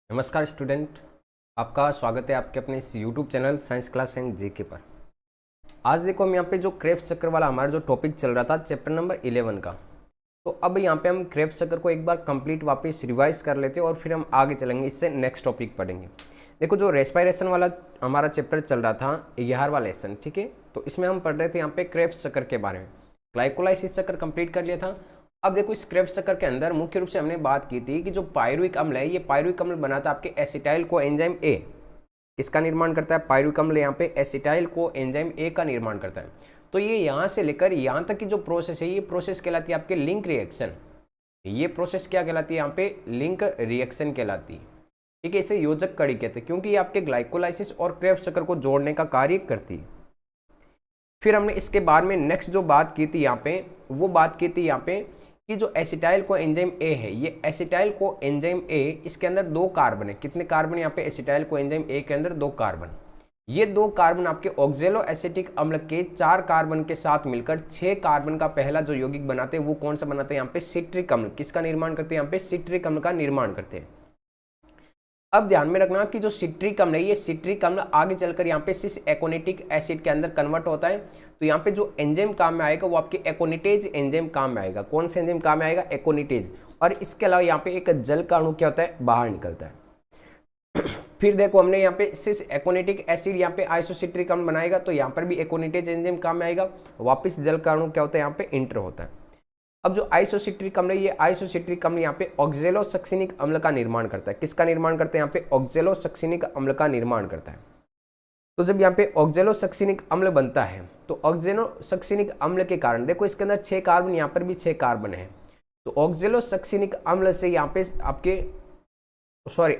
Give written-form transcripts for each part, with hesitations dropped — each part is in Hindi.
नमस्कार स्टूडेंट, आपका स्वागत है आपके अपने इस YouTube channel science class and GK पर। आज देखो हम यहाँ पे जो क्रेब्स चक्कर वाला हमारा जो टॉपिक चल रहा था चैप्टर नंबर 11 का, तो अब यहाँ पे हम क्रेब्स चक्कर को एक बार कंप्लीट वापस रिवाइज कर लेते हैं और फिर हम आगे चलेंगे, इससे नेक्स्ट टॉपिक पढ़ेंगे। देखो जो रेस्पिरेशन वाला हमारा चैप्टर चल रहा था 11वां लेसन, ठीक है, तो इसमें हम पढ़ रहे थे यहाँ पे क्रेब्स चक्कर के बारे में। ग्लाइकोलाइसिस चक्कर कंप्लीट कर लिया था। अब देखो इस क्रेब्स चक्कर के अंदर मुख्य रूप से हमने बात की थी कि जो पायरुविक अम्ल है, ये पायरुविक अम्ल बनाता है आपके एसिटाइल को एंजाइम ए। इसका निर्माण करता है पायरुविक अम्ल, यहाँ पे एसिटाइल को एंजाइम ए का निर्माण करता है। तो ये यहाँ से लेकर यहाँ तक की जो प्रोसेस है, ये प्रोसेस कहलाती है आपके लिंक रिएक्शन। ये प्रोसेस क्या कहलाती है यहाँ पे? लिंक रिएक्शन कहलाती है, ठीक है। इसे योजक कड़ी कहते हैं क्योंकि ये आपके ग्लाइकोलाइसिस और क्रेब्स चक्कर को जोड़ने का कार्य करती है। फिर हमने इसके बाद में नेक्स्ट जो बात की थी यहाँ पे, वो बात की थी यहाँ पे कि जो एसिटाइल को एंजाइम ए है, ये एसिटाइल को एंजाइम ए, इसके अंदर 2 कार्बन है। कितने कार्बन यहाँ पे? एसिटाइल को एंजाइम ए के अंदर 2 कार्बन। ये 2 कार्बन आपके ऑक्जेलो एसिटिक अम्ल के 4 कार्बन के साथ मिलकर 6 कार्बन का पहला जो यौगिक बनाते हैं वो कौन सा बनाते हैं? यहाँ पे सिट्रिक अम्ल। किसका निर्माण करते हैं? यहाँ पे सिट्रिक अम्ल का निर्माण करते हैं। अब ध्यान में रखना कि जो सिट्रिक अम्ल है, ये सिट्रिक अम्ल आगे चलकर यहाँ पे सिस एकोनिटिक एसिड के अंदर कन्वर्ट होता है। तो यहाँ पे जो एंजाइम काम में आएगा वो आपके एकोनिटेज एंजाइम काम में आएगा। कौन सा एंजाइम काम में आएगा? एकोनिटेज। और इसके अलावा यहाँ पे एक जल का अणु क्या होता है? बाहर निकलता है। फिर देखो हमने यहाँ पे सिस एकोनिटिक एसिड यहाँ पे आइसोसिट्रिक अम्ल बनाएगा, तो यहाँ पर भी एकोनिटेज एंजाइम काम में आएगा। वापिस जल का अणु क्या होता है? यहाँ पे इंटर होता है। अब जो आइसोसिट्रिक अम्ल है, ये आइसोसिट्रिक अम्ल यहाँ पे ऑक्जेलोसक्सिनिक अम्ल का निर्माण करता है। किसका निर्माण करते हैं? यहाँ पे ऑक्जेलोसक्सिनिक अम्ल का निर्माण करता है। तो जब यहाँ पे ऑक्जेलोसक्सिनिक अम्ल बनता है, तो ऑक्जेलोसक्सिनिक अम्ल के कारण देखो इसके अंदर 6 कार्बन, यहाँ पर भी 6 कार्बन है। तो ऑक्जेलोसक्सिनिक अम्ल से यहाँ पे आपके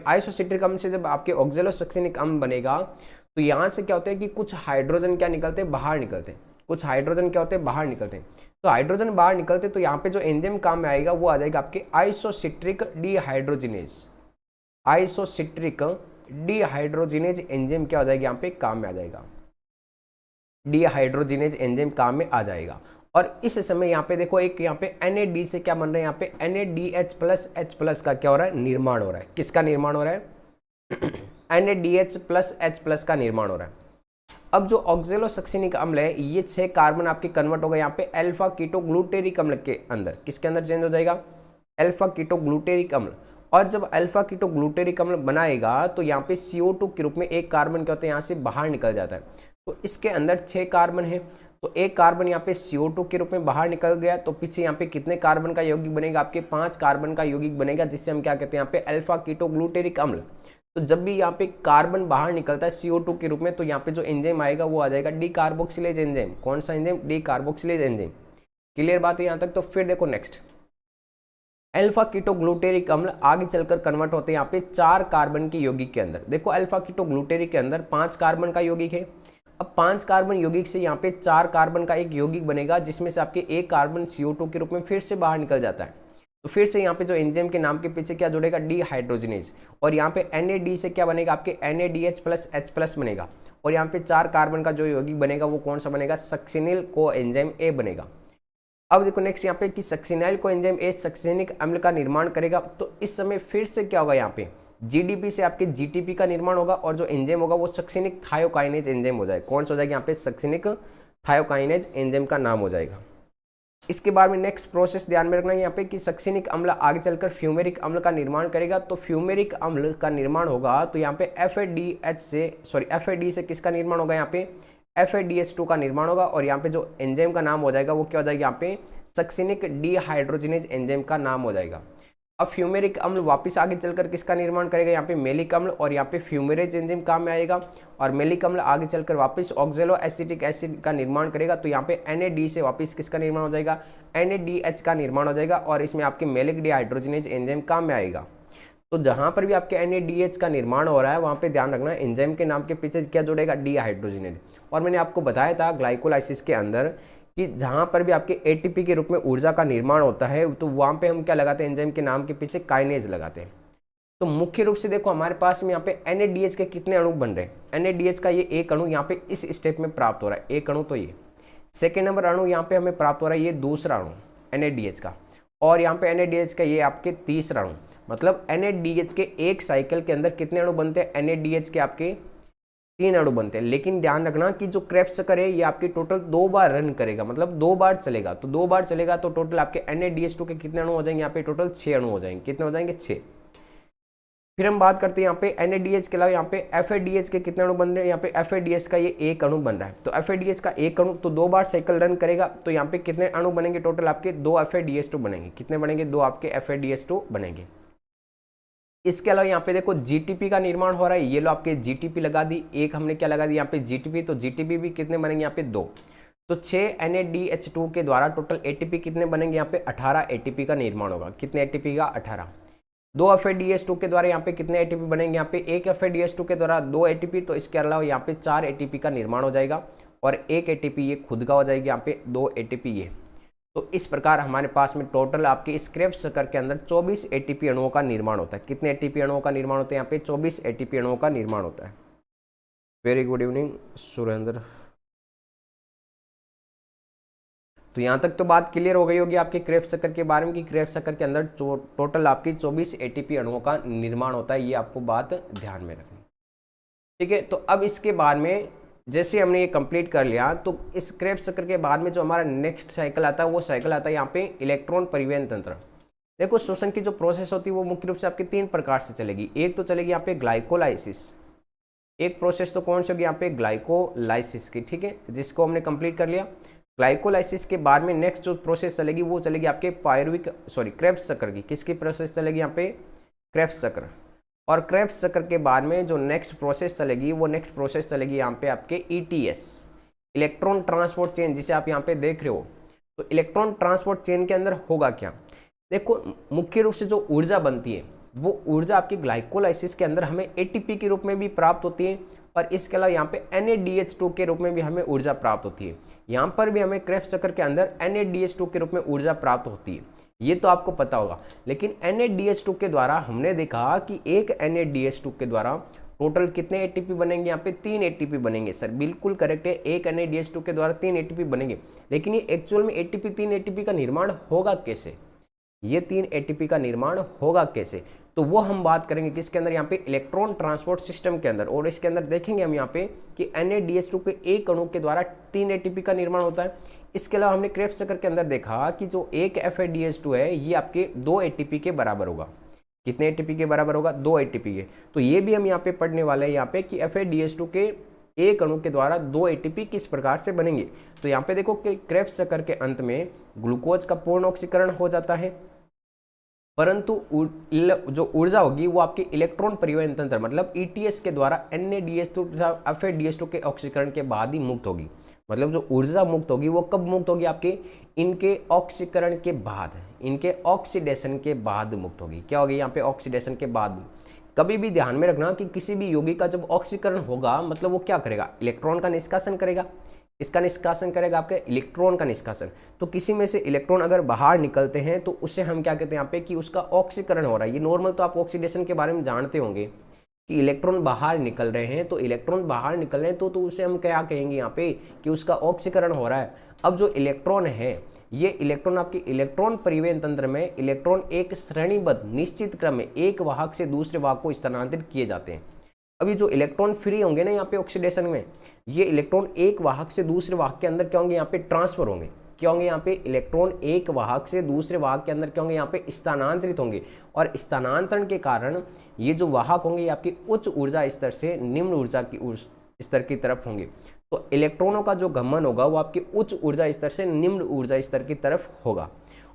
आइसोसिट्रिक अम्ल से जब आपके ऑक्जेलोसक्सिनिक अम्ल बनेगा, तो यहाँ से क्या होता है कि कुछ हाइड्रोजन क्या निकलते हैं? बाहर निकलते हैं। कुछ हाइड्रोजन क्या होते हैं? बाहर निकलते हैं। तो हाइड्रोजन बाहर निकलते, तो यहाँ पे जो एंजाइम काम में आएगा वो आ जाएगा आपके isocitric dehydrogenase. Isocitric dehydrogenase enzyme क्या हो जाएगा? यहाँ पे काम में आ जाएगा। डिहाइड्रोजिनेज एंजाइम काम में आ जाएगा। और इस समय यहाँ पे देखो एक यहाँ पे NAD से क्या बन रहा है? यहाँ पे NADH+H+ का क्या हो रहा है? निर्माण हो रहा है। किसका निर्माण हो रहा है? NADH+H+ का निर्माण हो रहा है। अब जो ऑक्जेलोसक्सिनिक अम्ल है, ये 6 कार्बन आपके कन्वर्ट हो गए यहाँ पे अल्फा कीटोग्लूटेरिक अम्ल के अंदर। किसके अंदर चेंज हो जाएगा? अल्फा कीटोग्लूटेरिक अम्ल। और जब अल्फा कीटोग्लूटेरिक अम्ल बनाएगा, तो यहाँ पे CO2 के रूप में एक कार्बन क्या होता है? यहाँ से बाहर निकल जाता है। तो इसके अंदर 6 कार्बन है, तो एक कार्बन यहाँ पे CO2 के रूप में बाहर निकल गया। तो पीछे यहाँ पे कितने कार्बन का यौगिक बनेगा? आपके 5 कार्बन का यौगिक बनेगा, जिससे हम क्या कहते हैं? यहाँ पे अल्फा कीटोग्लूटेरिक अम्ल। तो जब भी यहाँ पे कार्बन बाहर निकलता है CO2 के रूप में, तो यहाँ पे जो एंजाइम आएगा वो आ जाएगा डी कार्बोक्सिलेज एंजाइम। कौन सा enzyme? D carboxylase enzyme. Clear बात है यहाँ तक? तो फिर देखो नेक्स्ट, अल्फा कीटोग्लूटेरिक अम्ल आगे चलकर कन्वर्ट होते हैं यहाँ पे 4 कार्बन के यौगिक के अंदर। देखो अल्फा कीटोग्लूटेरिक के अंदर 5 कार्बन का यौगिक है। अब 5 कार्बन यौगिक से यहाँ पे 4 कार्बन का एक यौगिक बनेगा, जिसमें से आपके एक कार्बन CO2 के रूप में फिर से बाहर निकल जाता है। तो फिर से यहाँ पे जो एंजाइम के नाम के पीछे क्या जुड़ेगा? डिहाइड्रोजिनेज। और यहाँ पे NAD से क्या बनेगा? आपके NADH+H+ बनेगा। और यहाँ पे 4 कार्बन का जो यौगिक बनेगा वो कौन सा बनेगा? सक्सिनिल को एंजाइम ए बनेगा। अब देखो नेक्स्ट यहाँ पे कि सक्सिनाइल को एंजाइम ए सक्सिनिक अम्ल का निर्माण करेगा। तो इस समय फिर से क्या होगा? यहाँ पे GDP से आपके GTP का निर्माण होगा, और जो एंजाइम होगा वो सक्सिनिक थायोकाइनेज एंजाइम हो जाएगा। कौन सा हो जाएगा? यहाँ पे सक्सिनिक थायोकाइनेज एंजाइम का नाम हो जाएगा। इसके बाद में नेक्स्ट प्रोसेस ध्यान में रखना है यहाँ पे कि सक्सिनिक अम्ल आगे चलकर फ्यूमेरिक अम्ल का निर्माण करेगा। तो फ्यूमेरिक अम्ल का निर्माण होगा, तो यहाँ पे FAD से किसका निर्माण होगा? यहाँ पे FADH2 का निर्माण होगा। और यहाँ पे जो एंजाइम का नाम हो जाएगा वो क्या हो जाएगा? यहाँ पे सक्सिनिक डिहाइड्रोजिनेज एंजाइम का नाम हो जाएगा। अब फ्यूमेरिक अम्ल वापस आगे चलकर किसका निर्माण करेगा? यहाँ पे मेलिक अम्ल। और यहाँ पे फ्यूमेरेज एंजाइम काम में आएगा। और मेलिक अम्ल आगे चलकर वापस ऑक्जेलो एसिटिक एसिड का निर्माण करेगा। तो यहाँ पे NAD से वापस किसका निर्माण हो जाएगा? NADH का निर्माण हो जाएगा। और इसमें आपके मेलिक डिहाइड्रोजिनेज एंजाइम काम में आएगा। तो जहाँ पर भी आपके NADH का निर्माण हो रहा है, वहाँ पे ध्यान रखना एंजाइम के नाम के पीछे क्या जुड़ेगा? डिहाइड्रोजिनेज। और मैंने आपको बताया था ग्लाइकोलाइसिस के अंदर कि जहाँ पर भी आपके ATP के रूप में ऊर्जा का निर्माण होता है, तो वहाँ पे हम क्या लगाते हैं? एंजाइम के नाम के पीछे काइनेज लगाते हैं। तो मुख्य रूप से देखो हमारे पास में यहाँ पे NADH के कितने अणु बन रहे हैं? NADH का ये एक अणु यहाँ पे इस स्टेप में प्राप्त हो रहा है, एक अणु। तो ये सेकेंड नंबर अणु यहाँ पे हमें प्राप्त हो रहा है, ये दूसरा अणु NADH का। और यहाँ पे NADH का ये आपके तीसरा अणु। मतलब NADH के एक साइकिल के अंदर कितने अणु बनते हैं, NADH के आपके 3 अणु बनते हैं। लेकिन ध्यान रखना कि जो क्रेब्स चक्कर है ये आपके टोटल 2 बार रन करेगा, मतलब 2 बार चलेगा। तो 2 बार चलेगा तो टोटल आपके NADH2 के कितने अणु हो जाएंगे, यहाँ पे टोटल 6 अणु हो जाएंगे। कितने हो जाएंगे, 6। फिर हम बात करते हैं यहाँ पे NADH के अलावा यहाँ पे FADH के कितने अणु बन रहे हैं, यहाँ पे FADH का ये 1 अणु बन रहा है। तो FADH का 1 अणु तो 2 बार साइकिल रन करेगा, तो यहाँ पे कितने अणु बनेंगे, टोटल आपके 2 FADH2 बनेंगे। कितने बनेंगे, 2 आपके FADH2 बनेंगे। इसके अलावा यहाँ पे देखो GTP का निर्माण हो रहा है, ये लो आपके GTP लगा दी, एक हमने क्या लगा दी यहाँ पे GTP, तो GTP भी कितने बनेंगे यहाँ पे 2। तो 6 NADH2 के द्वारा टोटल ATP कितने बनेंगे, यहाँ पे 18 ATP का निर्माण होगा। कितने ATP का, 18। 2 FADH2 के द्वारा यहाँ पे कितने ATP बनेंगे, यहाँ पे 1 FADH2 के द्वारा 2 ATP, तो इसके अलावा यहाँ पे 4 ATP का निर्माण हो जाएगा और 1 ATP ये खुद का हो जाएगी, यहाँ पे 2 ATP ये। तो इस प्रकार हमारे पास में टोटल आपके इस क्रेब्स चक्कर के अंदर 24 ATP अणुओं का निर्माण होता है। कितने ATP अणुओं का निर्माण होता है, यहाँ पे 24 ATP अणुओं का निर्माण होता है। Very good evening Surendra. तो यहाँ तक तो बात क्लियर हो गई होगी आपके क्रेब्स चक्कर के बारे में कि क्रेब्स चक्कर के अंदर टोटल आपकी 24 ATP अणुओं का निर्माण होता है। ये आपको बात ध्यान में रखनी, ठीक है। तो अब इसके बाद में जैसे हमने ये कंप्लीट कर लिया, तो इस क्रेब्स चक्कर के बाद में जो हमारा नेक्स्ट साइकिल आता है वो साइकिल आता है यहाँ पे इलेक्ट्रॉन परिवहन तंत्र। देखो श्वसन की जो प्रोसेस होती है वो मुख्य रूप से आपके 3 प्रकार से चलेगी। एक तो चलेगी यहाँ पे ग्लाइकोलाइसिस, एक प्रोसेस तो कौन सी होगी यहाँ पे ग्लाइकोलाइसिस की, ठीक है, जिसको हमने कंप्लीट कर लिया। ग्लाइकोलाइसिस के बाद में नेक्स्ट जो प्रोसेस चलेगी वो चलेगी आपके क्रेब्स चक्र की। किसकी प्रोसेस चलेगी यहाँ पे, क्रेब्स चक्र। और क्रेब्स चक्र के बाद में जो नेक्स्ट प्रोसेस चलेगी वो नेक्स्ट प्रोसेस चलेगी यहाँ पे आपके ETS, इलेक्ट्रॉन ट्रांसपोर्ट चेन, जिसे आप यहाँ पे देख रहे हो। तो इलेक्ट्रॉन ट्रांसपोर्ट चेन के अंदर होगा क्या, देखो मुख्य रूप से जो ऊर्जा बनती है वो ऊर्जा आपकी ग्लाइकोलाइसिस के अंदर हमें ATP के रूप में भी प्राप्त होती है और इसके अलावा यहाँ पे NADH2 के रूप में भी हमें ऊर्जा प्राप्त होती है। यहाँ पर भी हमें क्रेब्स चक्र के अंदर NADH2 के रूप में ऊर्जा प्राप्त होती है, ये तो आपको पता होगा। लेकिन NADH2 के द्वारा हमने देखा कि एक NADH2 के द्वारा टोटल कितने ATP बनेंगे, यहाँ पे 3 ATP बनेंगे। सर बिल्कुल करेक्ट है, एक NADH2 के द्वारा 3 ATP बनेंगे। लेकिन ये एक्चुअल में 3 ATP का निर्माण होगा कैसे, ये 3 ATP का निर्माण होगा कैसे, तो वो हम बात करेंगे किसके अंदर, यहाँ पे इलेक्ट्रॉन ट्रांसपोर्ट सिस्टम के अंदर। और इसके अंदर देखेंगे हम यहाँ पे कि NADH2 के एक अणु के द्वारा 3 ATP का निर्माण होता है। इसके अलावा हमने क्रेब्स चक्र के अंदर देखा कि जो एक FADH2 है ये आपके 2 ATP के बराबर होगा। कितने ATP के बराबर होगा, 2 ATP के। तो ये भी हम यहाँ पे पढ़ने वाले हैं यहाँ पे कि FADH2 के एक अणु के द्वारा 2 ATP किस प्रकार से बनेंगे। तो यहाँ पे देखो कि क्रेब्स चक्र के अंत में ग्लूकोज का पूर्ण ऑक्सीकरण हो जाता है, परंतु जो ऊर्जा होगी वो आपके इलेक्ट्रॉन परिवहन तंत्र मतलब ETS के द्वारा NADH2 तथा FADH2 के ऑक्सीकरण के बाद ही मुक्त होगी। मतलब जो ऊर्जा मुक्त होगी वो कब मुक्त होगी, आपके इनके ऑक्सीकरण के बाद, इनके ऑक्सीडेशन के बाद मुक्त होगी। क्या होगी यहाँ पे, ऑक्सीडेशन के बाद। कभी भी ध्यान में रखना कि किसी भी यौगिक का जब ऑक्सीकरण होगा मतलब वो क्या करेगा, इलेक्ट्रॉन का निष्कासन करेगा। इसका निष्कासन करेगा आपके इलेक्ट्रॉन का निष्कासन। तो किसी में से इलेक्ट्रॉन अगर बाहर निकलते हैं तो उससे हम क्या कहते हैं यहाँ पे कि उसका ऑक्सीकरण हो रहा है। ये नॉर्मल तो आप ऑक्सीडेशन के बारे में जानते होंगे कि इलेक्ट्रॉन बाहर निकल रहे हैं, तो इलेक्ट्रॉन बाहर निकल रहे हैं तो उसे हम क्या कहेंगे यहाँ पे कि उसका ऑक्सीकरण हो रहा है। अब जो इलेक्ट्रॉन है ये इलेक्ट्रॉन आपके इलेक्ट्रॉन परिवहन तंत्र में इलेक्ट्रॉन एक श्रेणीबद्ध निश्चित क्रम में एक वाहक से दूसरे वाहक को स्थानांतरित किए जाते हैं। अभी जो इलेक्ट्रॉन फ्री होंगे ना यहाँ पे ऑक्सीडेशन में, ये इलेक्ट्रॉन एक वाहक से दूसरे वाहक के अंदर क्या होंगे, यहाँ पे ट्रांसफर होंगे। क्या होंगे यहाँ पे, इलेक्ट्रॉन एक वाहक से दूसरे वाहक के अंदर क्या होंगे, यहाँ पे स्थानांतरित होंगे। और स्थानांतरण के कारण ये जो वाहक होंगे ये आपकी उच्च ऊर्जा स्तर से निम्न ऊर्जा की स्तर की तरफ होंगे। तो इलेक्ट्रॉनों का जो गमन होगा वो आपकी उच्च ऊर्जा स्तर से निम्न ऊर्जा स्तर की तरफ होगा।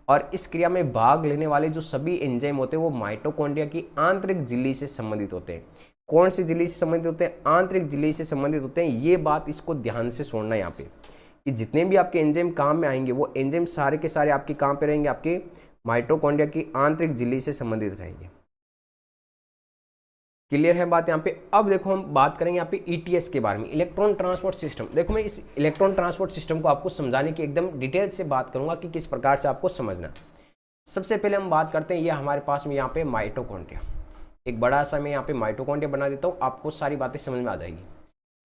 और इस क्रिया में भाग लेने वाले जो सभी एंजाइम होते हैं वो माइटोकॉन्ड्रिया की आंतरिक झिल्ली से संबंधित होते हैं। कौन सी झिल्ली से संबंधित होते हैं, आंतरिक झिल्ली से संबंधित होते हैं। ये बात इसको ध्यान से सुनना यहाँ पे कि जितने भी आपके एंजाइम काम में आएंगे वो एंजाइम सारे के सारे आपके काम पे रहेंगे, आपके माइटोकॉन्ड्रिया की आंतरिक झिल्ली से संबंधित रहेंगे। क्लियर है बात यहाँ पे। अब देखो हम बात करेंगे यहाँ पे ETS के बारे में, इलेक्ट्रॉन ट्रांसपोर्ट सिस्टम। देखो मैं इस इलेक्ट्रॉन ट्रांसपोर्ट सिस्टम को आपको समझाने की एकदम डिटेल से बात करूंगा कि किस प्रकार से आपको समझना। सबसे पहले हम बात करते हैं, ये हमारे पास में यहाँ पे माइटोकॉन्ड्रिया, एक बड़ा सा मैं यहाँ पे माइटोकॉन्ड्रिया बना देता हूँ, आपको सारी बातें समझ में आ जाएगी।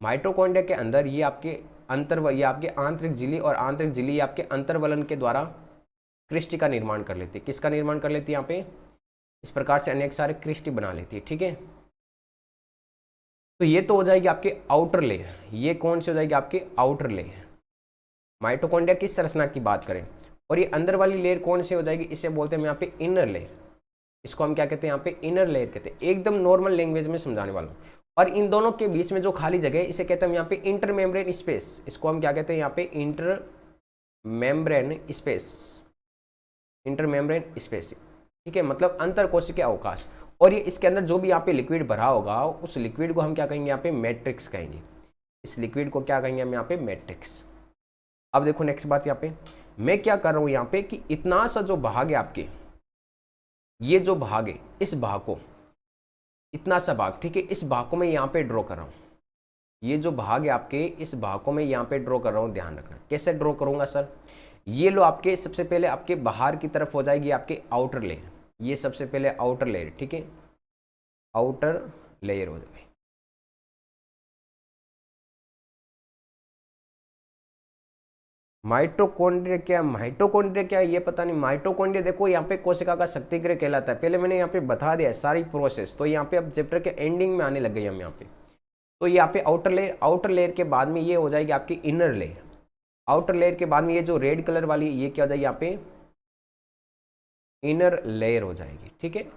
माइटोकॉन्ड्रिया के अंदर ये आपके ये आपके आंतरिक झिल्ली और आंतरिक झिल्ली आपके अंतर्वलन के द्वारा क्रिस्टी का निर्माण कर लेती है। किसका निर्माण कर लेती है यहाँ पे, इस प्रकार से अनेक सारे क्रिस्टल बना लेती है। ठीक है, तो ये तो हो जाएगी आपकी आउटर लेयर। ये कौन सी हो जाएगी आपकी आउटर लेयर। माइटोकॉन्ड्रिया की संरचना की बात करें, और ये अंदर वाली लेयर कौन सी हो जाएगी, इसे बोलते हैं यहाँ पे इनर लेयर। इसको हम क्या कहते हैं यहाँ पे इनर लेयर कहते हैं, एकदम नॉर्मल लैंग्वेज में समझाने वाला हूँ। और इन दोनों के बीच में जो खाली जगह है इसे कहते हैं यहाँ पे इंटर मेम्ब्रेन स्पेस। इसको हम क्या कहते हैं यहाँ पे inter membrane space, inter membrane space. ठीक है, मतलब अंतर कोशिकीय अवकाश। और ये इसके अंदर जो भी यहाँ पे लिक्विड भरा होगा उस लिक्विड को हम क्या कहेंगे यहाँ पे मैट्रिक्स कहेंगे। इस लिक्विड को क्या कहेंगे हम यहाँ पे मैट्रिक्स। अब देखो नेक्स्ट बात यहाँ पे मैं क्या कर रहा हूँ यहाँ पे कि इतना सा जो भाग है आपके, ये जो भाग है इस भाग को, इतना सा भाग, ठीक है, इस भाग को मैं यहाँ पे ड्रॉ कर रहा हूँ। ये जो भाग है आपके, इस भाग को मैं यहाँ पे ड्रॉ कर रहा हूँ। ध्यान रखना कैसे ड्रॉ करूँगा सर। ये लो आपके सबसे पहले आपके बाहर की तरफ हो जाएगी आपके आउटर लेयर। ये सबसे पहले आउटर लेयर, ठीक है, आउटर लेयर हो जाएगी। माइटोकॉन्ड्रिया क्या ये पता नहीं। माइटोकॉन्ड्रिया देखो यहाँ पे कोशिका का शक्तिगृह कहलाता है। पहले मैंने यहाँ पे बता दिया सारी प्रोसेस, तो यहाँ पे अब चैप्टर के एंडिंग में आने लग गई हम यहाँ पे। तो यहाँ पे आउटर लेयर के बाद में ये हो जाएगी आपकी इनर लेयर। आउटर लेयर के बाद में ये जो रेड कलर वाली ये क्या हो जाएगी यहाँ पे इनर लेयर हो जाएगी। ठीक है,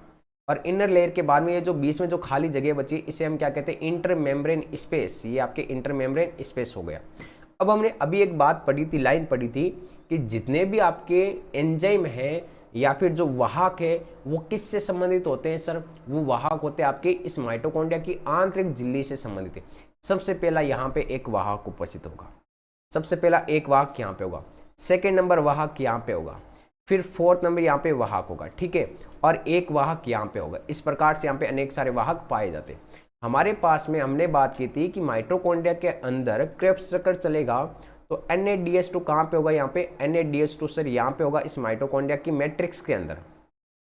और इनर लेयर के बाद में ये जो बीच में जो खाली जगह बची इसे हम क्या कहते हैं इंटर मेम्ब्रेन स्पेस। ये आपके इंटर मेम्ब्रेन स्पेस हो गया। अब हमने अभी एक बात पढ़ी थी, लाइन पढ़ी थी कि जितने भी आपके एंजाइम हैं या फिर जो वाहक है वो किससे संबंधित होते हैं सर। वो वाहक होते हैं आपके इस माइटोकॉन्ड्रिया की आंतरिक झिल्ली से संबंधित है। सबसे पहला यहाँ पे एक वाहक उपस्थित होगा, सबसे पहला एक वाहक यहाँ पे होगा, सेकेंड नंबर वाहक यहाँ पे होगा, फिर फोर्थ नंबर यहाँ पे वाहक होगा। ठीक है, और एक वाहक यहाँ पे होगा। इस प्रकार से यहाँ पे अनेक सारे वाहक पाए जाते हैं। हमारे पास में हमने बात की थी कि माइटोकॉन्ड्रिया के अंदर क्रेब्स चक्कर चलेगा तो NADH2 कहाँ पे होगा, यहाँ पे NADH2 सर यहाँ पे होगा इस माइटोकॉन्ड्रिया की मैट्रिक्स के अंदर।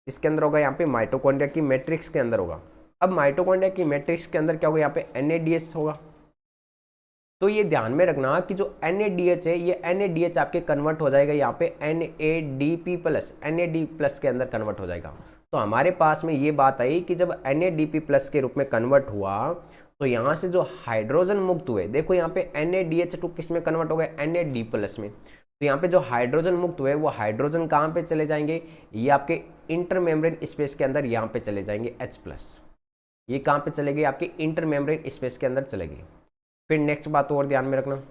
इसके अंदर होगा यहाँ पे माइटोकॉन्ड्रिया की मैट्रिक्स के अंदर होगा। अब माइटोकॉन्ड्रिया की मैट्रिक्स के अंदर क्या होगा, यहाँ पे NADH होगा। तो ये ध्यान में रखना कि जो NADH है ये NADH आपके कन्वर्ट हो जाएगा यहाँ पे NAD+ के अंदर कन्वर्ट हो जाएगा। तो हमारे पास में ये बात आई कि जब NADP+ के रूप में कन्वर्ट हुआ तो यहाँ से जो हाइड्रोजन मुक्त हुए, देखो यहाँ पे NADH2 किस में कन्वर्ट हो गए NAD+ में। तो यहाँ पे जो हाइड्रोजन मुक्त हुए वो हाइड्रोजन कहाँ पे चले जाएंगे, ये आपके इंटर मेम्ब्रेन स्पेस के अंदर यहाँ पे चले जाएंगे H+। ये कहाँ पे चले गए, आपके इंटर मेम्ब्रेन स्पेस के अंदर चले गए। फिर नेक्स्ट बात और ध्यान में रखना,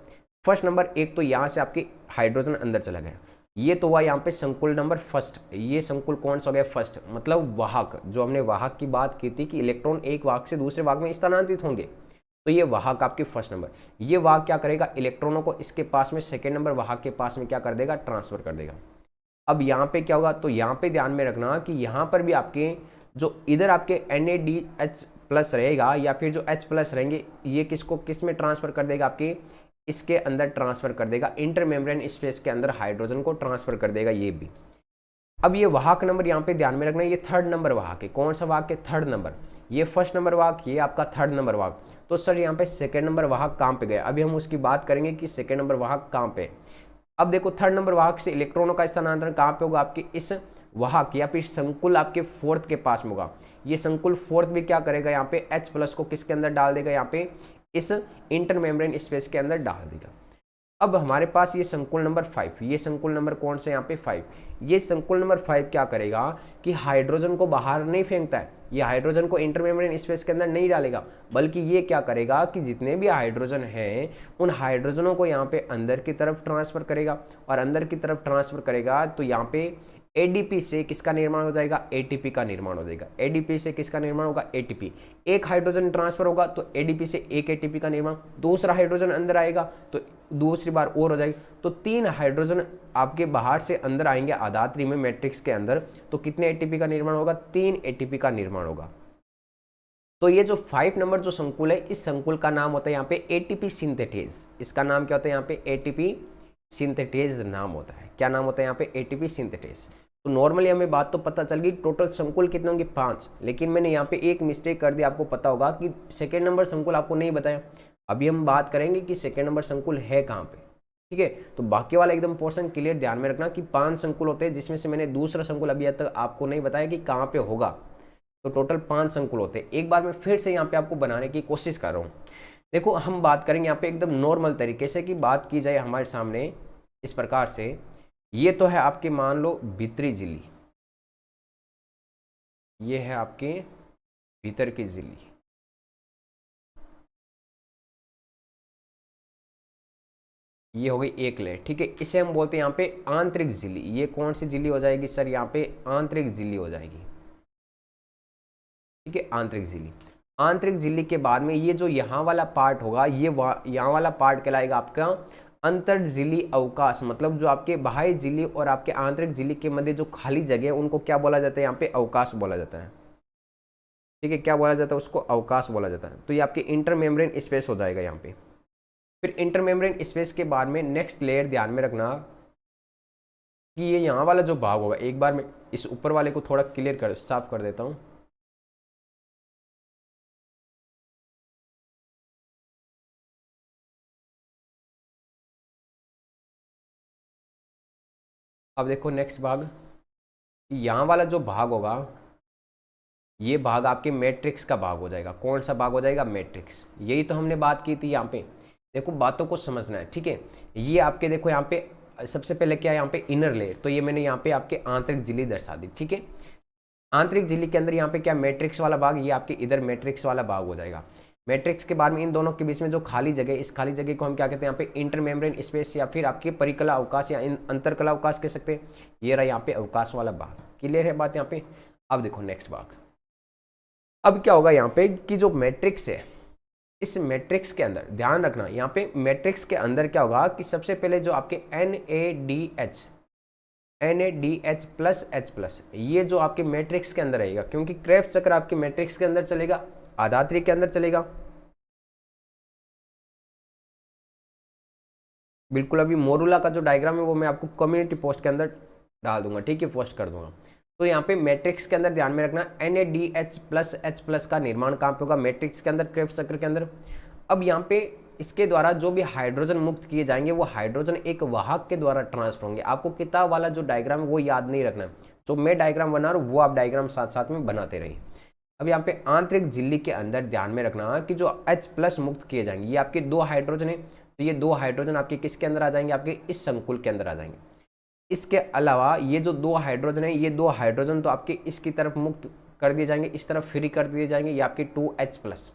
फर्स्ट नंबर एक तो यहाँ से आपकी हाइड्रोजन अंदर चला गया। ये तो हुआ यहाँ पे संकुल नंबर फर्स्ट। ये संकुल कौन सा हो गया, फर्स्ट, मतलब वाहक। जो हमने वाहक की बात की थी कि इलेक्ट्रॉन एक वाहक से दूसरे वाहक में स्थानांतरित होंगे, तो ये वाहक आपकी फर्स्ट नंबर। ये वाहक क्या करेगा, इलेक्ट्रॉनों को इसके पास में सेकेंड नंबर वाहक के पास में क्या कर देगा, ट्रांसफर कर देगा। अब यहाँ पे क्या होगा, तो यहाँ पे ध्यान में रखना कि यहाँ पर भी आपके जो इधर आपके NADH+ रहेगा या फिर जो H+ रहेंगे, ये किसको किस में ट्रांसफर कर देगा, आपके इसके अंदर ट्रांसफर कर देगा, इंटर मेम्ब्रेन स्पेस के अंदर हाइड्रोजन को ट्रांसफर कर देगा ये भी। अब ये वाहक नंबर यहाँ पे ध्यान में रखना, ये थर्ड नंबर वाहक है। कौन सा वाहक है, थर्ड नंबर। ये फर्स्ट नंबर वाहक, ये आपका थर्ड नंबर वाहक। तो सर यहाँ पे सेकेंड नंबर वाहक कहाँ पे गए, अभी हम उसकी बात करेंगे कि सेकेंड नंबर वाहक कहाँ पे। अब देखो थर्ड नंबर वाहक से इलेक्ट्रॉनों का स्थानांतरण कहाँ पे होगा, आपके इस वाहक या फिर संकुल आपके फोर्थ के पास में होगा। ये संकुल फोर्थ भी क्या करेगा, यहाँ पे H+ को किसके अंदर डाल देगा, यहाँ पे इस इंटर मेम्ब्रेन स्पेस के अंदर डाल देगा। अब हमारे पास ये संकुल नंबर 5, ये संकुल नंबर कौन सा, यहाँ पे 5। ये संकुल नंबर 5 क्या करेगा कि हाइड्रोजन को बाहर नहीं फेंकता है, ये हाइड्रोजन को इंटर मेम्ब्रेन स्पेस के अंदर नहीं डालेगा, बल्कि ये क्या करेगा कि जितने भी हाइड्रोजन हैं उन हाइड्रोजनों को यहाँ पे अंदर की तरफ ट्रांसफर करेगा। और अंदर की तरफ ट्रांसफर करेगा तो यहाँ पे ADP से किसका निर्माण हो जाएगा, ATP का निर्माण हो जाएगा। ADP से किसका निर्माण होगा, ATP। एक हाइड्रोजन ट्रांसफर होगा तो ADP से एक ATP का निर्माण, दूसरा हाइड्रोजन अंदर आएगा तो दूसरी बार और हो जाएगी। तो 3 हाइड्रोजन आपके बाहर से अंदर आएंगे आधात्री में मैट्रिक्स के अंदर, तो कितने ATP का निर्माण होगा, 3 ATP का निर्माण होगा। तो ये जो 5 नंबर जो संकुल है, इस संकुल का नाम होता है यहाँ पे ATP सिंथेटेज। इसका नाम क्या होता है, यहाँ पे ATP सिंथेटेज नाम होता है। क्या नाम होता है यहाँ पे, ATP सिंथेटेज। तो नॉर्मली हमें बात तो पता चल गई, टोटल संकुल कितने होंगे, 5। लेकिन मैंने यहाँ पे एक मिस्टेक कर दी, आपको पता होगा कि सेकेंड नंबर संकुल आपको नहीं बताया। अभी हम बात करेंगे कि सेकेंड नंबर संकुल है कहाँ पे। ठीक है। तो बाकी वाला एकदम पोर्शन क्लियर ध्यान में रखना कि 5 संकुल होते हैं, जिसमें से मैंने दूसरा संकुल अभी तक आपको नहीं बताया कि कहाँ पे होगा। तो टोटल 5 संकुल होते हैं। एक बार मैं फिर से यहाँ पे आपको बनाने की कोशिश कर रहा हूँ। देखो हम बात करेंगे यहाँ पे एकदम नॉर्मल तरीके से कि बात की जाए हमारे सामने इस प्रकार से। ये तो है आपके मान लो भीतरी झिल्ली, ये है आपके भीतर की झिल्ली, ये हो गई एक लेयर। ठीक है, इसे हम बोलते हैं यहाँ पे आंतरिक झिल्ली। ये कौन सी झिल्ली हो जाएगी सर? यहाँ पे आंतरिक झिल्ली हो जाएगी। ठीक है, आंतरिक झिल्ली। आंतरिक झिल्ली के बाद में ये जो यहाँ वाला पार्ट होगा, ये यहाँ वाला पार्ट कहलाएगा आपका अंतर झिल्ली अवकाश। मतलब जो आपके बाह्य झिल्ली और आपके आंतरिक झिल्ली के मध्य जो खाली जगह है उनको क्या बोला जाता है? यहाँ पे अवकाश बोला जाता है। ठीक है, क्या बोला जाता है? उसको अवकाश बोला जाता है। तो ये आपके इंटरमेम्ब्रेन स्पेस हो जाएगा यहाँ पे। फिर इंटरमेम्ब्रेन स्पेस के बाद में नेक्स्ट लेयर ध्यान में रखना कि ये यहाँ वाला जो भाग होगा, एक बार मैं इस ऊपर वाले को थोड़ा क्लियर साफ कर देता हूँ। अब देखो नेक्स्ट भाग, यहाँ वाला जो भाग होगा, ये भाग आपके मैट्रिक्स का भाग हो जाएगा। कौन सा भाग हो जाएगा? मैट्रिक्स। यही तो हमने बात की थी यहाँ पे। देखो बातों को समझना है। ठीक है, ये आपके देखो यहाँ पे सबसे पहले क्या है? यहाँ पे इनर लेयर। तो ये मैंने यहाँ पे आपके आंतरिक झिल्ली दर्शा दी। ठीक है, आंतरिक झिल्ली के अंदर यहाँ पे क्या? मैट्रिक्स वाला भाग। ये आपके इधर मैट्रिक्स वाला भाग हो जाएगा। मैट्रिक्स के बाद में इन दोनों के बीच में जो खाली जगह, इस खाली जगह को हम क्या कहते हैं? यहाँ पे इंटरमेम्ब्रेन स्पेस या फिर आपके परिकला अवकाश या अंतरकला अवकाश कह सकते हैं। ये रहा यहाँ पे अवकाश वाला भाग। क्लियर है बात यहाँ पे? अब देखो नेक्स्ट भाग। अब क्या होगा यहाँ पे कि जो मैट्रिक्स है, इस मैट्रिक्स के अंदर ध्यान रखना, यहाँ पे मैट्रिक्स के अंदर क्या होगा कि सबसे पहले जो आपके NADH प्लस H+, ये जो आपके मैट्रिक्स के अंदर रहेगा, क्योंकि क्रेब्स चक्र आपके मैट्रिक्स के अंदर चलेगा, आधात्री के अंदर चलेगा। बिल्कुल, अभी मोरूला का जो डायग्राम है वो मैं आपको कम्युनिटी पोस्ट के अंदर डाल दूंगा। ठीक है, पोस्ट कर दूंगा। तो यहाँ पे मैट्रिक्स के अंदर ध्यान में रखना NADH प्लस H+ का निर्माण कहाँ पे होगा? मैट्रिक्स के अंदर, क्रेब्स चक्र के अंदर। अब यहाँ पे इसके द्वारा जो भी हाइड्रोजन मुक्त किए जाएंगे वो हाइड्रोजन एक वाहक के द्वारा ट्रांसफर होंगे। आपको किताब वाला जो डायग्राम है वो याद नहीं रखना है, जो मैं डायग्राम बना रहा हूँ वो आप डायग्राम साथ साथ में बनाते रहिए। अब यहाँ पे आंतरिक झिल्ली के अंदर ध्यान में रखना कि जो H+ मुक्त किए जाएंगे, ये आपके 2 हाइड्रोजन है। तो ये 2 हाइड्रोजन आपके किसके अंदर आ जाएंगे? आपके इस संकुल के अंदर आ जाएंगे। इसके अलावा ये जो 2 हाइड्रोजन है, ये 2 हाइड्रोजन तो आपके इसकी तरफ मुक्त कर दिए जाएंगे, इस तरफ फ्री कर दिए जाएंगे। ये आपके 2H+।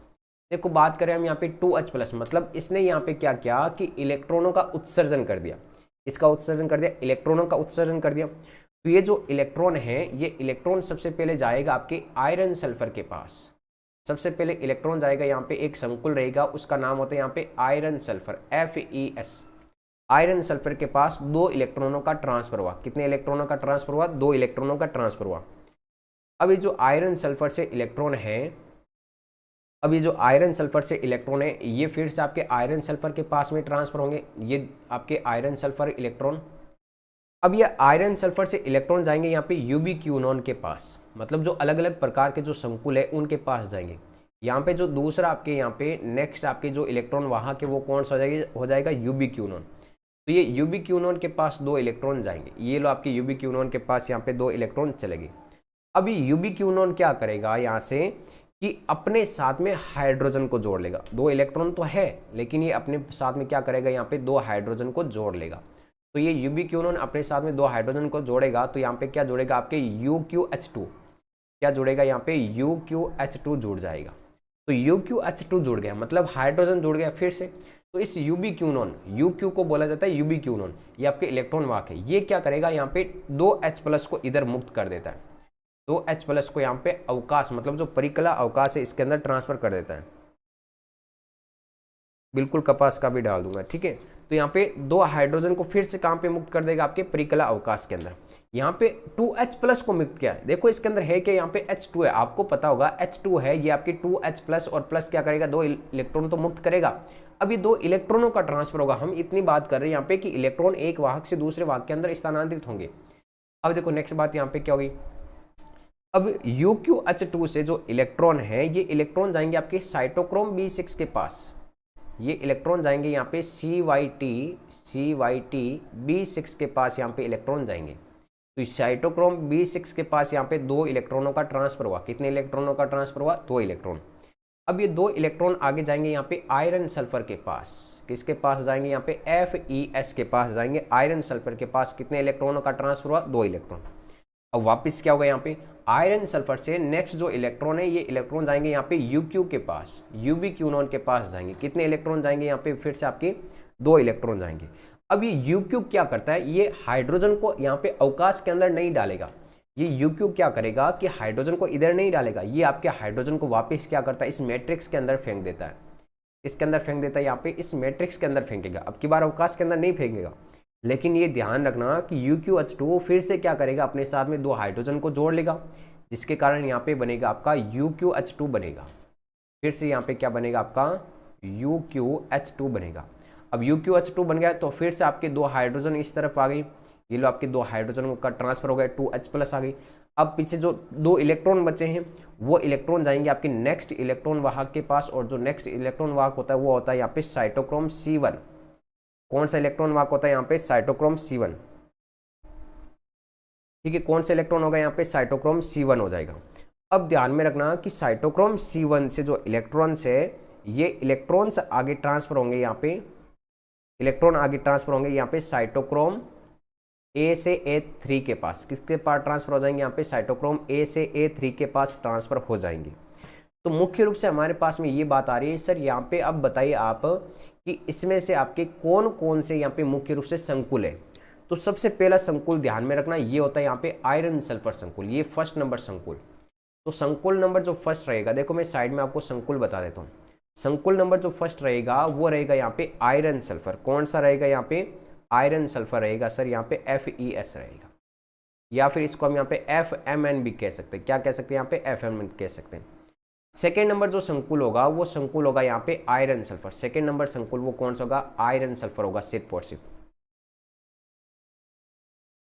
देखो बात करें हम यहाँ पे 2H+, मतलब इसने यहाँ पे क्या किया कि इलेक्ट्रॉनों का उत्सर्जन कर दिया। इसका उत्सर्जन कर दिया, इलेक्ट्रॉनों का उत्सर्जन कर दिया। तो ये जो इलेक्ट्रॉन है, ये इलेक्ट्रॉन सबसे पहले जाएगा आपके आयरन सल्फर के पास। सबसे पहले इलेक्ट्रॉन जाएगा, यहाँ पे एक संकुल रहेगा, उसका नाम होता है यहाँ पे iron sulphur, FeS। Iron sulphur के पास 2 इलेक्ट्रॉनों का ट्रांसफर हुआ। कितने इलेक्ट्रॉनों का ट्रांसफर हुआ? 2 इलेक्ट्रॉनों का ट्रांसफर हुआ। अब ये जो आयरन सल्फर से इलेक्ट्रॉन है, ये फिर से आपके आयरन सल्फर के पास में ट्रांसफर होंगे। ये आपके आयरन सल्फर इलेक्ट्रॉन, अब ये आयरन सल्फर से इलेक्ट्रॉन जाएंगे यहाँ पे यूबिक्यूनॉन के पास, मतलब जो अलग अलग प्रकार के जो संकुल है उनके पास जाएंगे। यहाँ पे जो दूसरा आपके यहाँ पे नेक्स्ट आपके जो इलेक्ट्रॉन वहाँ के वो कौन सा हो जाएगा? यूबिक्यूनॉन। तो ये यूबिक्यूनॉन के पास 2 इलेक्ट्रॉन जाएंगे। ये लो आपके यूबिक्यूनॉन के पास यहाँ पे 2 इलेक्ट्रॉन चलेंगे। अभी यूबिक्यूनॉन क्या करेगा यहाँ से कि अपने साथ में हाइड्रोजन को जोड़ लेगा। 2 इलेक्ट्रॉन तो है, लेकिन ये अपने साथ में क्या करेगा? यहाँ पे 2 हाइड्रोजन को जोड़ लेगा। तो ये यूबिक्यूनॉन अपने साथ में 2 हाइड्रोजन को जोड़ेगा। तो यहाँ पे क्या जोड़ेगा? आपके UQH2। क्या जुड़ेगा? यहाँ पे UQH2 जुड़ जाएगा। तो UQH2 जुड़ गया, मतलब हाइड्रोजन जुड़ गया फिर से। तो इस यूबिक्यूनॉन, UQ को बोला जाता है यूबिक्यूनॉन, ये आपके इलेक्ट्रॉन वाहक है। ये क्या करेगा? यहाँ पे 2H+ को इधर मुक्त कर देता है। 2H+ को यहाँ पे अवकाश, मतलब जो परिकला अवकाश है इसके अंदर ट्रांसफर कर देता है। बिल्कुल कपास का भी डाल दूंगा। ठीक है, तो यहाँ पे 2 हाइड्रोजन को फिर से कहाँ पे मुक्त कर देगा? आपके परिकला अवकाश के अंदर। यहाँ पे 2H+ को मुक्त किया है। देखो इसके अंदर है क्या? यहाँ पे H2 है, आपको पता होगा H2 है। ये आपकी 2H+ और प्लस क्या करेगा? 2 इलेक्ट्रॉन तो मुक्त करेगा। अभी 2 इलेक्ट्रॉनों का ट्रांसफर होगा। हम इतनी बात कर रहे हैं यहाँ पे कि इलेक्ट्रॉन एक वाहक से दूसरे वाहक के अंदर स्थानांतरित होंगे। अब देखो नेक्स्ट बात यहाँ पे क्या होगी? अब UQH2 से जो इलेक्ट्रॉन है, ये इलेक्ट्रॉन जाएंगे आपके साइटोक्रोम B6 के पास। ये इलेक्ट्रॉन जाएंगे यहाँ पे CYT B6 के पास यहाँ पे इलेक्ट्रॉन जाएंगे। तो साइटोक्रोम B6 के पास यहाँ पे 2 इलेक्ट्रॉनों का ट्रांसफर हुआ। कितने इलेक्ट्रॉनों का ट्रांसफर हुआ? 2 इलेक्ट्रॉन। अब ये 2 इलेक्ट्रॉन आगे जाएंगे यहाँ पे आयरन सल्फर के पास। किसके पास जाएंगे? यहाँ पे FeS के पास जाएंगे। आयरन सल्फर के पास कितने इलेक्ट्रॉनों का ट्रांसफर हुआ? 2 इलेक्ट्रॉन। अब वापस क्या होगा? यहाँ पे आयरन सल्फर से नेक्स्ट जो इलेक्ट्रॉन है ये इलेक्ट्रॉन जाएंगे यहाँ पे UQ के पास, UbQ9 के पास जाएंगे। कितने इलेक्ट्रॉन जाएंगे? यहाँ पे फिर से आपके 2 इलेक्ट्रॉन जाएंगे। अब ये UQ क्या करता है? ये हाइड्रोजन को यहाँ पे अवकाश के अंदर नहीं डालेगा। ये UQ क्या करेगा कि हाइड्रोजन को इधर नहीं डालेगा, ये आपके हाइड्रोजन को वापस क्या करता है? इस मैट्रिक्स के अंदर फेंक देता है। इसके अंदर फेंक देता है, यहाँ पे इस मैट्रिक्स के अंदर फेंकेगा। अब की बार अवकाश के अंदर नहीं फेंकेगा, लेकिन ये ध्यान रखना कि UqH2 फिर से क्या करेगा? अपने साथ में 2 हाइड्रोजन को जोड़ लेगा, जिसके कारण यहाँ पे बनेगा आपका UqH2 बनेगा। फिर से यहाँ पे क्या बनेगा? आपका UqH2 बनेगा। अब UqH2 बन गया तो फिर से आपके 2 हाइड्रोजन इस तरफ आ गई। ये लो आपके 2 हाइड्रोजन का ट्रांसफर हो गया, 2H+ आ गई। अब पीछे जो 2 इलेक्ट्रॉन बचे हैं वो इलेक्ट्रॉन जाएंगे आपके नेक्स्ट इलेक्ट्रॉन वाहक के पास, और जो नेक्स्ट इलेक्ट्रॉन वाहक होता है वो होता है यहाँ पे साइटोक्रोम C1। कौन सा इलेक्ट्रॉन वाहक होता है यहाँ पे? Cytochrome C1। ठीक है, कौन सा इलेक्ट्रॉन होगा यहाँ पे? साइटोक्रोम C1 हो जाएगा। अब ध्यान में रखना कि साइटोक्रोम C1 से जो इलेक्ट्रॉन्स है ये इलेक्ट्रॉन्स आगे ट्रांसफर होंगे, यहाँ पे इलेक्ट्रॉन आगे ट्रांसफर होंगे यहाँ पे साइटोक्रोम A से A3 के पास। किसके पास ट्रांसफर हो जाएंगे? यहाँ पे साइटोक्रोम A से A3 के पास ट्रांसफर हो जाएंगे। तो मुख्य रूप से हमारे पास में ये बात आ रही है सर यहाँ पे। अब बताइए आप कि इसमें से आपके कौन कौन से यहाँ पे मुख्य रूप से संकुल है। तो सबसे पहला संकुल ध्यान में रखना ये होता है यहाँ पे आयरन सल्फर संकुल, ये फर्स्ट नंबर संकुल। तो संकुल नंबर जो फर्स्ट रहेगा, देखो मैं साइड में आपको संकुल बता देता हूँ। संकुल नंबर जो फर्स्ट रहेगा वो रहेगा यहाँ पे आयरन सल्फर। कौन सा रहेगा? यहाँ पे आयरन सल्फर रहेगा सर, यहाँ पे FeS रहेगा, या फिर इसको हम यहाँ पे FMN भी कह सकते हैं। क्या कह सकते हैं? यहाँ पे FMN कह सकते हैं। सेकेंड नंबर जो संकुल होगा वो संकुल होगा यहाँ पे आयरन सल्फर। सेकेंड नंबर संकुल वो कौन सा होगा? आयरन सल्फर होगा, सिर्फ और सिर्फ।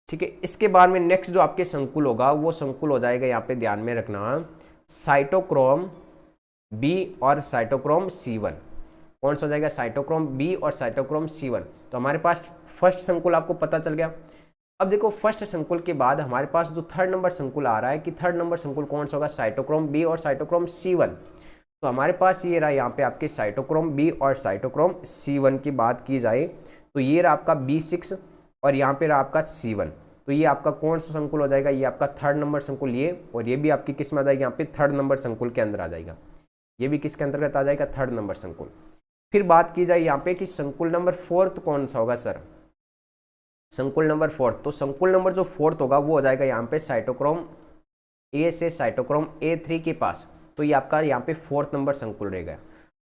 ठीक है, इसके बाद में नेक्स्ट जो आपके संकुल होगा वो संकुल हो जाएगा यहाँ पे ध्यान में रखना साइटोक्रोम B और साइटोक्रोम C1। कौन सा हो जाएगा? साइटोक्रोम B और साइटोक्रोम C1। तो हमारे पास फर्स्ट संकुल आपको पता चल गया। अब देखो फर्स्ट संकुल के बाद हमारे पास जो थर्ड नंबर संकुल आ रहा है कि थर्ड नंबर संकुल कौन सा होगा? साइटोक्रोम B और साइटोक्रोम C1। तो हमारे पास ये रहा यहाँ पे आपके साइटोक्रोम B और साइटोक्रोम C1 की बात की जाए तो ये रहा आपका B6 और यहाँ पे रहा आपका C1। तो ये आपका कौन सा संकुल हो जाएगा? ये आपका थर्ड नंबर संकुल ये, और ये भी आपकी किस में आ जाएगी? यहाँ पे थर्ड नंबर संकुल के अंदर आ जाएगा। ये भी किसके अंतर्गत आ जाएगा? थर्ड नंबर संकुल। फिर बात की जाए यहाँ पे कि संकुल नंबर 4 कौन सा होगा सर? संकुल नंबर 4, तो संकुल नंबर जो 4 होगा वो हो जाएगा यहाँ पे साइटोक्रोम A से साइटोक्रोम A3 के पास। तो ये आपका यहाँ पे 4th नंबर संकुल रहेगा।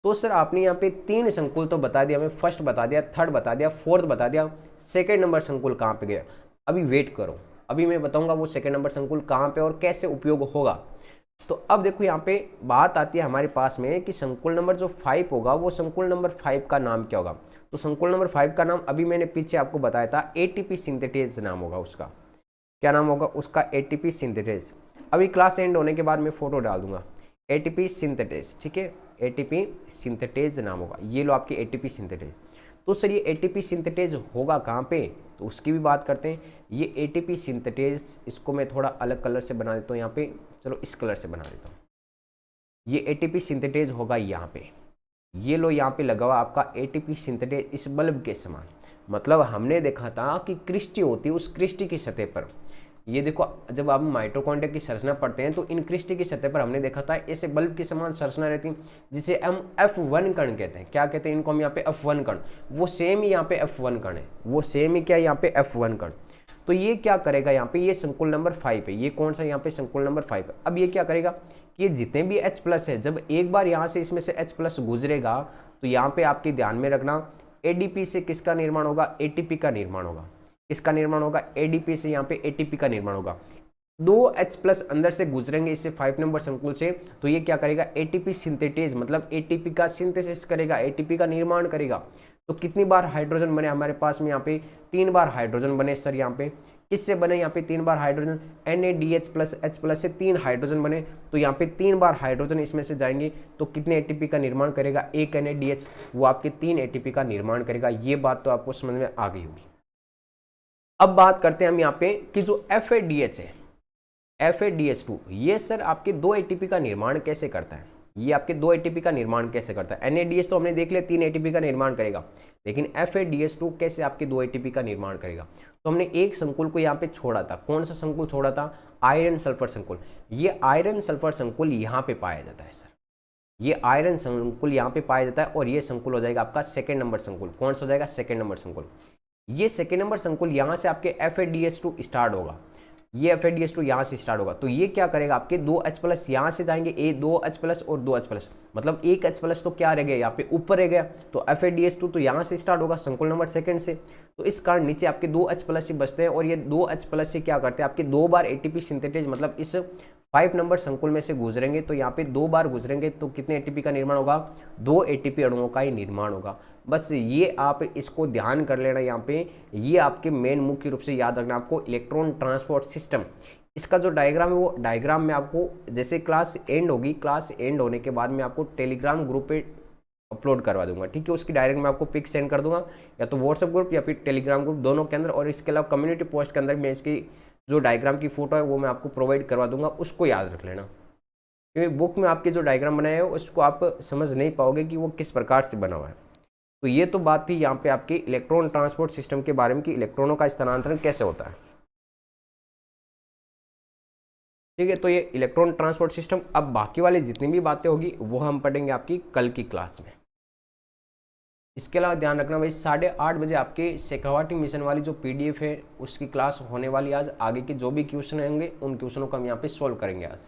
तो सर आपने यहाँ पे 3 संकुल तो बता दिया, हमें फर्स्ट बता दिया, थर्ड बता दिया, फोर्थ बता दिया, सेकेंड नंबर संकुल कहाँ पे गया? अभी वेट करो, अभी मैं बताऊंगा वो सेकेंड नंबर संकुल कहाँ पे और कैसे उपयोग होगा। तो अब देखो यहाँ पे बात आती है हमारे पास में कि संकुल नंबर जो 5 होगा वो संकुल नंबर 5 का नाम क्या होगा? तो संकुल नंबर 5 का नाम अभी मैंने पीछे आपको बताया था, ATP सिंथेटेज नाम होगा उसका। क्या नाम होगा उसका? ATP synthetase. अभी क्लास एंड होने के बाद मैं फोटो डाल दूंगा ATP सिंथेटेज। ठीक है, ATP सिंथेटेज नाम होगा। ये लो आपकी ATP सिंथेटेज। तो सर ये ATP सिंथेटेज होगा कहाँ पे? तो उसकी भी बात करते हैं। ये ATP सिंथेटेज, इसको मैं थोड़ा अलग कलर से बना देता हूँ यहाँ पे, चलो इस कलर से बना देता हूँ। ये ATP सिंथेटेज होगा यहाँ पे, ये लो यहाँ पे लगा हुआ आपका ATP सिंथेटेज इस बल्ब के समान। मतलब हमने देखा था कि क्रिस्टी होती है, उस क्रिस्टी की सतह पर ये देखो, जब आप माइटोकॉन्ड्रिया की संरचना पढ़ते हैं तो इन क्रिस्टी की सतह पर हमने देखा था ऐसे बल्ब के समान संरचना रहती है, जिसे हम F1 कण कहते हैं। क्या कहते हैं इनको हम यहाँ पे? F1 कण। वो सेम ही यहाँ पे F1 कण है, वो सेम ही क्या यहाँ पे? F1 कण। तो ये क्या करेगा यहाँ पे? ये संकुल नंबर 5 है। ये कौन सा यहाँ पे? संकुल नंबर 5 है। अब ये क्या करेगा कि ये जितने भी H+ है, जब एक बार यहाँ से इसमें से H+ गुजरेगा तो यहाँ पे आपके ध्यान में रखना ADP से किसका निर्माण होगा? ATP का निर्माण होगा। इसका निर्माण होगा ADP से, यहाँ पे ATP का निर्माण होगा। 2 H+ अंदर से गुजरेंगे इससे 5 नंबर संकुल से, तो ये क्या करेगा? ATP सिंथेटेज, मतलब ATP का सिंथेसिस करेगा, ATP का निर्माण करेगा। तो कितनी बार हाइड्रोजन बने हमारे पास में? यहाँ पे 3 बार हाइड्रोजन बने सर। यहाँ पे किससे बने यहाँ पे 3 बार hydrogen, NaDH plus H plus से 3 हाइड्रोजन बने, तो यहाँ पे 3 बार हाइड्रोजन इसमें से जाएंगे तो कितने ATP का निर्माण करेगा, एक NaDH, वो आपके 3 ATP का निर्माण करेगा। ये बात तो आपको समझ में आ गई होगी। अब बात करते हैं हम यहाँ पे कि जो FADH है, FADH2, ये सर आपके 2 ATP का निर्माण कैसे करता है, ये आपके 2 ATP का निर्माण कैसे करता है। NaDH तो हमने देख लिया 3 ATP का निर्माण करेगा, लेकिन FADH2 कैसे आपके 2 ATP का निर्माण करेगा। तो हमने एक संकुल को यहाँ पे छोड़ा था, कौन सा संकुल छोड़ा था, आयरन सल्फर संकुल। ये आयरन सल्फर संकुल यहाँ पे पाया जाता है सर, ये आयरन संकुल यहाँ पे पाया जाता है और ये संकुल हो जाएगा आपका सेकेंड नंबर संकुल। कौन सा हो जाएगा, सेकेंड नंबर संकुल। ये सेकेंड नंबर संकुल यहाँ से आपके FADH2 स्टार्ट होगा, ये FADH2 यहाँ से स्टार्ट होगा, तो ये क्या करेगा, आपके 2H प्लस यहाँ से जाएंगे, 2H प्लस और 2H प्लस, मतलब एक H प्लस तो क्या रह गया यहाँ पे ऊपर रह गया, तो FADH2 तो यहाँ से स्टार्ट होगा संकुल नंबर सेकंड से, तो इस कारण नीचे आपके 2H प्लस ही बचते हैं और ये 2H प्लस से क्या करते हैं, आपके 2 बार ATP सिंथेटेज, मतलब इस 5 नंबर संकुल में से गुजरेंगे, तो यहाँ पे 2 बार गुजरेंगे तो कितने ATP का निर्माण होगा, 2 ATP अणुओं का ही निर्माण होगा। बस ये आप इसको ध्यान कर लेना यहाँ पे, ये आपके मेन मुख्य रूप से याद रखना आपको इलेक्ट्रॉन ट्रांसपोर्ट सिस्टम। इसका जो डायग्राम है वो डायग्राम में आपको जैसे क्लास एंड होगी, क्लास एंड होने के बाद मैं आपको टेलीग्राम ग्रुप पे अपलोड करवा दूंगा, ठीक है। उसकी डायरेक्ट मैं आपको पिक सेंड कर दूंगा, या तो व्हाट्सएप ग्रुप या फिर टेलीग्राम ग्रुप, दोनों के अंदर। और इसके अलावा कम्युनिटी पोस्ट के अंदर मैं इसकी जो डायग्राम की फोटो है वो मैं आपको प्रोवाइड करवा दूंगा, उसको याद रख लेना, क्योंकि बुक में आपके जो डायग्राम बनाया है उसको आप समझ नहीं पाओगे कि वो किस प्रकार से बना हुआ है। तो ये तो बात थी यहाँ पे आपकी इलेक्ट्रॉन ट्रांसपोर्ट सिस्टम के बारे में कि इलेक्ट्रॉनों का स्थानांतरण कैसे होता है, ठीक है। तो ये इलेक्ट्रॉन ट्रांसपोर्ट सिस्टम, अब बाकी वाली जितनी भी बातें होगी वो हम पढ़ेंगे आपकी कल की क्लास में। इसके अलावा ध्यान रखना भाई 8:30 बजे आपके शेखावाटी मिशन वाली जो PDF है उसकी क्लास होने वाली आज। आगे के जो भी क्वेश्चन होंगे उन क्वेश्चनों को हम यहाँ पे सॉल्व करेंगे आज।